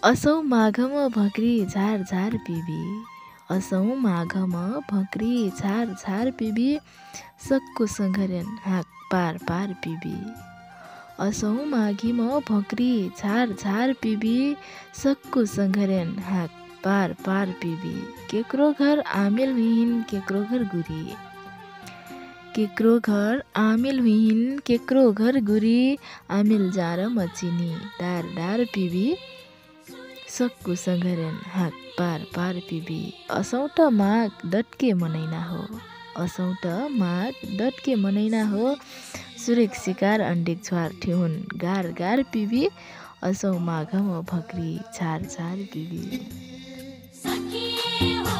असौ माघमा भक्री झार झार पिबी असौ माघमा भक्री झार झार पिबी सक्कु सङ्घर्यान हाक पार पार पिबी असौ माघीमा भक्री झार झार पिबी सक्कु सङ्घर्यान हाक पार पार पिबी केक्रो घर आमेल हुइहिन् केक्रो घर गुरी केक्रो घर आमेल हुइहिन् केक्रो घर गुरी आमेल जार मचिनी डार डार पिबी सक्कु सङ्घर्यान हाक पार पार पिबी असौट माघ डटके मनैना हो असौट माघ डटके मनैना हो सुरेक सिकार अन्डिक छ्वार ठिहुन गार गार पिबी असौ माघमा भक्री झार झार पिबी। सखिए हो